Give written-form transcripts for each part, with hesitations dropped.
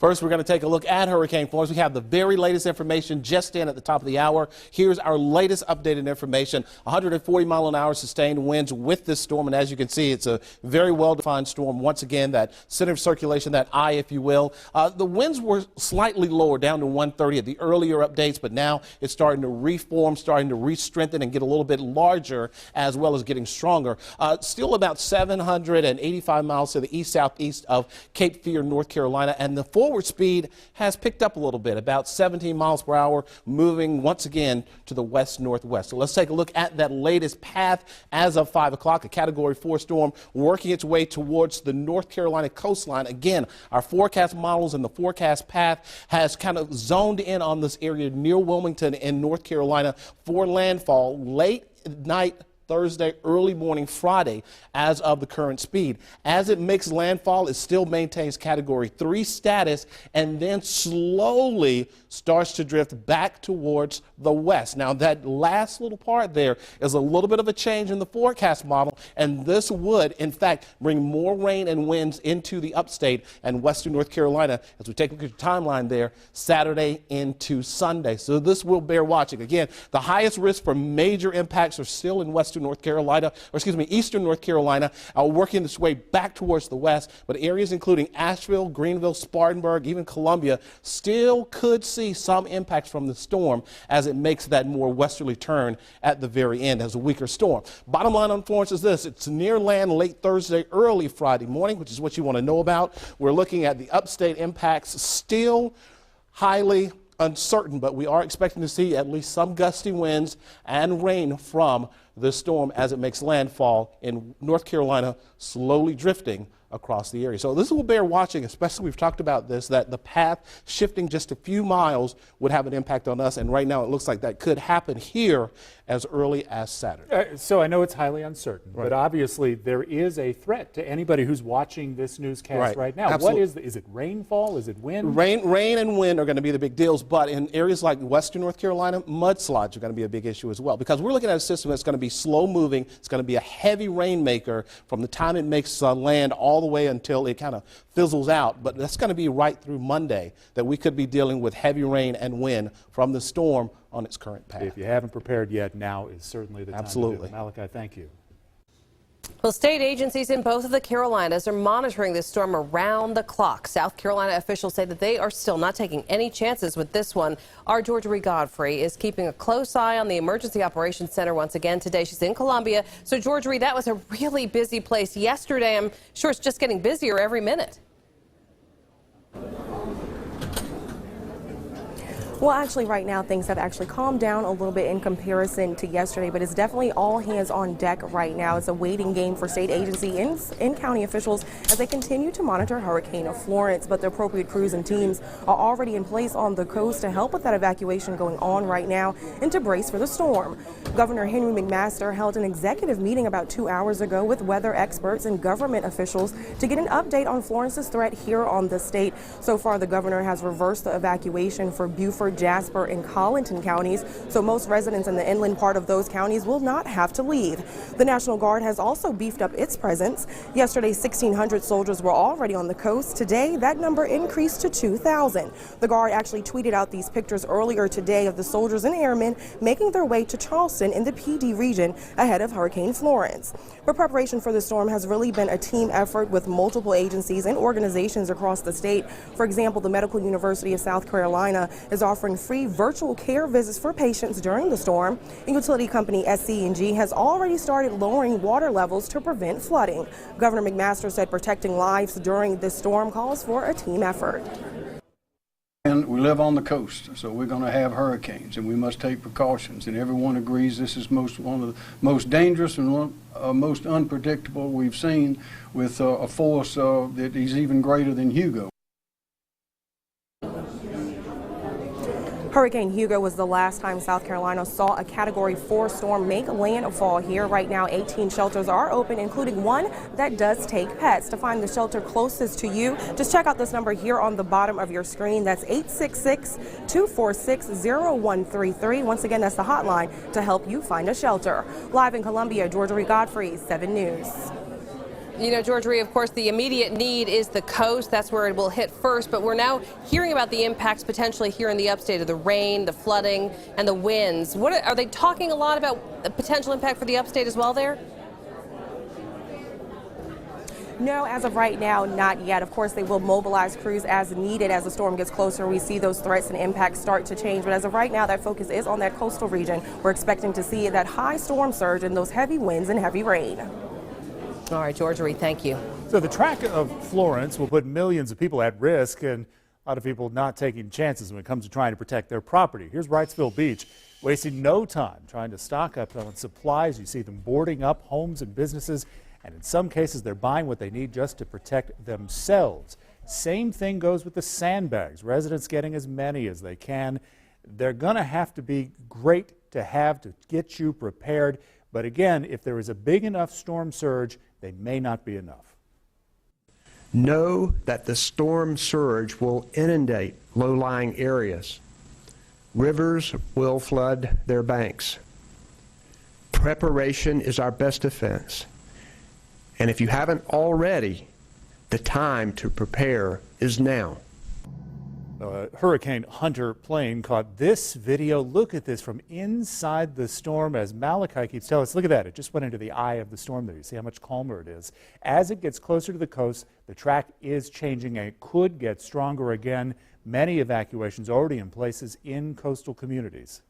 First, we're going to take a look at Hurricane Florence. We have the very latest information just in at the top of the hour. Here's our latest updated information. 140-mile-an-hour sustained winds with this storm. And as you can see, it's a very well-defined storm. Once again, that center of circulation, that eye, if you will. The winds were slightly lower, down to 130 at the earlier updates, but now it's starting to reform, starting to re-strengthen and get a little bit larger, as well as getting stronger. Still about 785 miles to the east-southeast of Cape Fear, North Carolina, and the forward speed has picked up a little bit, about 17 miles per hour, moving once again to the west-northwest. So let's take a look at that latest path as of 5 o'clock. A Category 4 storm working its way towards the North Carolina coastline. Again, our forecast models and the forecast path has kind of zoned in on this area near Wilmington in North Carolina for landfall late night Thursday, early morning Friday as of the current speed. As it makes landfall, it still maintains Category 3 status and then slowly starts to drift back towards the west. Now, that last little part there is a little bit of a change in the forecast model, and this would, in fact, bring more rain and winds into the upstate and western North Carolina as we take a look at the timeline there, Saturday into Sunday. So this will bear watching. Again, the highest risk for major impacts are still in western North Carolina, or excuse me, eastern North Carolina, working its way back towards the west, but areas including Asheville, Greenville, Spartanburg, even Columbia still could see some impacts from the storm as it makes that more westerly turn at the very end as a weaker storm. Bottom line on Florence is this: it's near land late Thursday, early Friday morning, which is what you want to know about. We're looking at the upstate impacts, still highly uncertain, but we are expecting to see at least some gusty winds and rain from this storm as it makes landfall in North Carolina, slowly drifting across the area. So this will bear watching, especially we've talked about this, that the path shifting just a few miles would have an impact on us. And right now it looks like that could happen here as early as Saturday. So I know it's highly uncertain, right, but obviously there is a threat to anybody who's watching this newscast right now. Absolutely. What is it rainfall? Is it wind? Rain and wind are going to be the big deals, but in areas like western North Carolina, mudslides are going to be a big issue as well, because we're looking at a system that's going to be slow moving. It's going to be a heavy rainmaker from the time it makes land all the way until it kind of fizzles out. But that's going to be right through Monday that we could be dealing with heavy rain and wind from the storm on its current path. If you haven't prepared yet, now is certainly the time to do it. Malachi, thank you. Well, state agencies in both of the Carolinas are monitoring this storm around the clock. South Carolina officials say that they are still not taking any chances with this one. Our Georgia Godfrey is keeping a close eye on the Emergency Operations Center once again today. She's in Columbia. So, Georgia, that was a really busy place yesterday. I'm sure it's just getting busier every minute. Well, actually, right now, things have actually calmed down a little bit in comparison to yesterday, but it's definitely all hands on deck right now. It's a waiting game for state agency and county officials as they continue to monitor Hurricane Florence, but the appropriate crews and teams are already in place on the coast to help with that evacuation going on right now and to brace for the storm. Governor Henry McMaster held an executive meeting about 2 hours ago with weather experts and government officials to get an update on Florence's threat here on the state. So far, the governor has reversed the evacuation for Beaufort, Jasper, and Colleton counties, so most residents in the inland part of those counties will not have to leave. The National Guard has also beefed up its presence. Yesterday, 1,600 soldiers were already on the coast. Today, that number increased to 2,000. The Guard actually tweeted out these pictures earlier today of the soldiers and airmen making their way to Charleston in the PD region ahead of Hurricane Florence. But preparation for the storm has really been a team effort with multiple agencies and organizations across the state. For example, the Medical University of South Carolina is offering free virtual care visits for patients during the storm. And utility company SC&G has already started lowering water levels to prevent flooding. Governor McMaster said protecting lives during this storm calls for a team effort. And we live on the coast, so we're going to have hurricanes, and we must take precautions. And everyone agrees this is one of the most dangerous and most unpredictable we've seen, with a force that is even greater than Hugo. Hurricane Hugo was the last time South Carolina saw a Category 4 storm make landfall here. Right now, 18 shelters are open, including one that does take pets. To find the shelter closest to you, just check out this number here on the bottom of your screen. That's 866-246-0133. Once again, that's the hotline to help you find a shelter. Live in Columbia, Georgia Godfrey, 7 News. You know, Georgia, of course, the immediate need is the coast. That's where it will hit first. But we're now hearing about the impacts potentially here in the upstate of the rain, the flooding, and the winds. What are they talking a lot about the potential impact for the upstate as well there? No, as of right now, not yet. Of course, they will mobilize crews as needed as the storm gets closer. We see those threats and impacts start to change. But as of right now, that focus is on that coastal region. We're expecting to see that high storm surge and those heavy winds and heavy rain. All right, Georgia, thank you. So the track of Florence will put millions of people at risk and a lot of people not taking chances when it comes to trying to protect their property. Here's Wrightsville Beach, wasting no time trying to stock up on supplies. You see them boarding up homes and businesses. And in some cases, they're buying what they need just to protect themselves. Same thing goes with the sandbags. Residents getting as many as they can. They're going to have to be great to have to get you prepared. But again, if there is a big enough storm surge, they may not be enough. Know that the storm surge will inundate low-lying areas. Rivers will flood their banks. Preparation is our best defense. And if you haven't already, the time to prepare is now. Hurricane Hunter plane caught this video. Look at this from inside the storm as Malachi keeps telling us. Look at that. It just went into the eye of the storm there. You see how much calmer it is. As it gets closer to the coast, the track is changing and it could get stronger again. Many evacuations already in places in coastal communities.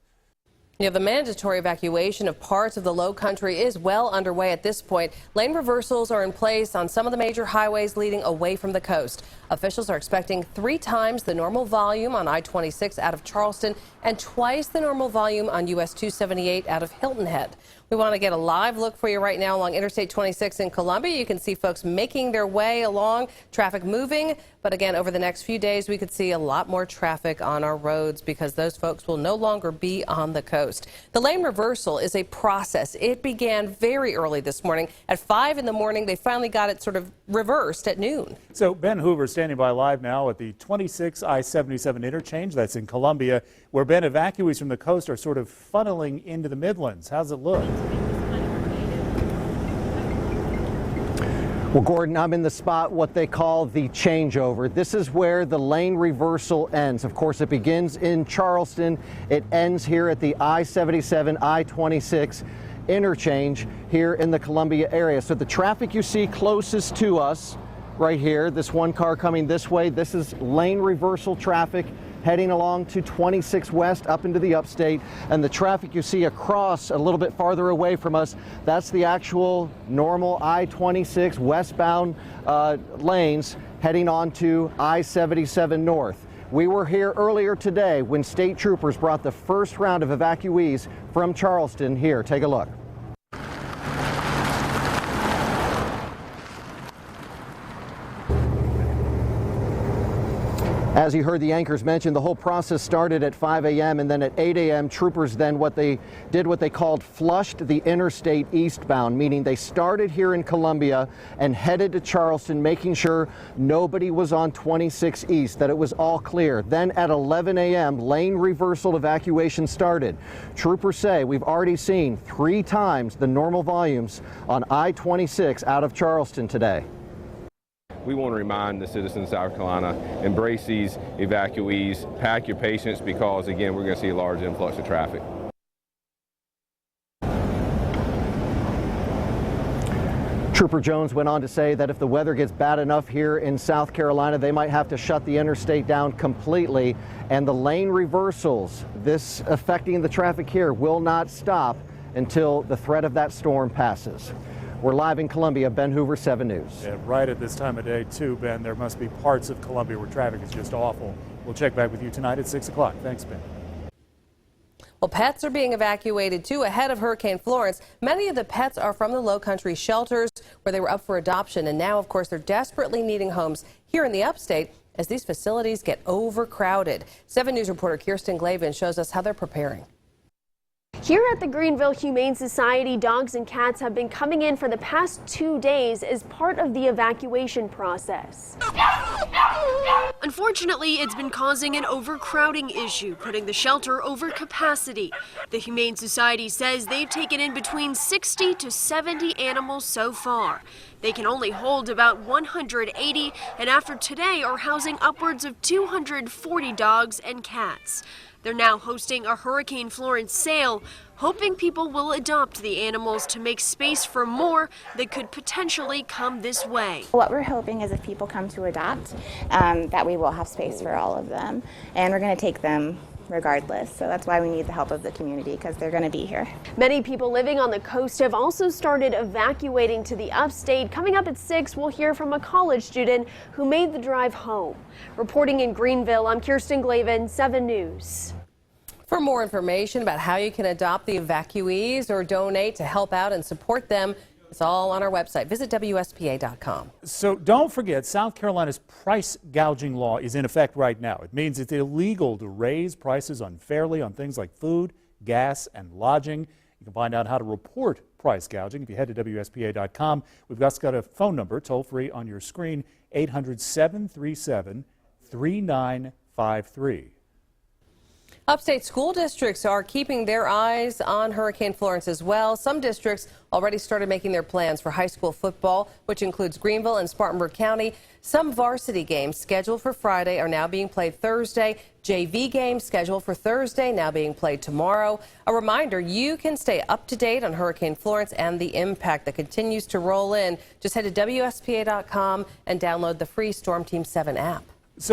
You know, the mandatory evacuation of parts of the low country is well underway at this point. Lane reversals are in place on some of the major highways leading away from the coast. Officials are expecting 3 times the normal volume on I-26 out of Charleston and twice the normal volume on US 278 out of Hilton Head. We want to get a live look for you right now along Interstate 26 in Columbia. You can see folks making their way along, traffic moving. But again, over the next few days, we could see a lot more traffic on our roads because those folks will no longer be on the coast. The lane reversal is a process. It began very early this morning. At 5 in the morning, they finally got it sort of reversed at noon. So Ben Hoover standing by live now at the 26 I-77 interchange. That's in Columbia, where Ben, evacuees from the coast are sort of funneling into the Midlands. How's it look? Well, Gordon, I'm in the spot what they call the changeover. This is where the lane reversal ends. Of course, it begins in Charleston. It ends here at the I-77, I-26 interchange here in the Columbia area. So the traffic you see closest to us right here, this one car coming this way, this is lane reversal traffic heading along to 26 West up into the upstate, and the traffic you see across a little bit farther away from us, that's the actual normal I-26 westbound lanes heading on to I-77 North. We were here earlier today when state troopers brought the first round of evacuees from Charleston here. Take a look. As you heard the anchors mention, the whole process started at 5 a.m. and then at 8 a.m. troopers then what they called flushed the interstate eastbound, meaning they started here in Columbia and headed to Charleston, making sure nobody was on 26 East, that it was all clear. Then at 11 a.m. lane reversal evacuation started. Troopers say we've already seen 3 times the normal volumes on I-26 out of Charleston today. We want to remind the citizens of South Carolina, embrace these evacuees, pack your patience because, again, we're going to see a large influx of traffic. Trooper Jones went on to say that if the weather gets bad enough here in South Carolina, they might have to shut the interstate down completely, and the lane reversals, this affecting the traffic here, will not stop until the threat of that storm passes. We're live in Columbia. Ben Hoover, 7 News. Yeah, right at this time of day, too, Ben. There must be parts of Columbia where traffic is just awful. We'll check back with you tonight at 6 o'clock. Thanks, Ben. Well, pets are being evacuated, too, ahead of Hurricane Florence. Many of the pets are from the Low Country shelters where they were up for adoption. And now, of course, they're desperately needing homes here in the upstate as these facilities get overcrowded. 7 News reporter Kirsten Glavin shows us how they're preparing. Here at the Greenville Humane Society, dogs and cats have been coming in for the past 2 days as part of the evacuation process. Unfortunately, it's been causing an overcrowding issue, putting the shelter over capacity. The Humane Society says they've taken in between 60 to 70 animals so far. They can only hold about 180, and after today are housing upwards of 240 dogs and cats. They're now hosting a Hurricane Florence sale, hoping people will adopt the animals to make space for more that could potentially come this way. What we're hoping is if people come to adopt, that we will have space for all of them, and we're going to take them regardless. So that's why we need the help of the community, because they're going to be here. Many people living on the coast have also started evacuating to the upstate. Coming up at 6, we'll hear from a college student who made the drive home. Reporting in Greenville, I'm Kirsten Glavin, 7 News. For more information about how you can adopt the evacuees or donate to help out and support them, it's all on our website. Visit WSPA.com. So don't forget, South Carolina's price gouging law is in effect right now. It means it's illegal to raise prices unfairly on things like food, gas, and lodging. You can find out how to report price gouging if you head to WSPA.com. We've got a phone number, toll free on your screen, 800-737-3953. Upstate school districts are keeping their eyes on Hurricane Florence as well. Some districts already started making their plans for high school football, which includes Greenville and Spartanburg County. Some varsity games scheduled for Friday are now being played Thursday. JV games scheduled for Thursday now being played tomorrow. A reminder, you can stay up to date on Hurricane Florence and the impact that continues to roll in. Just head to WSPA.com and download the free Storm Team 7 app.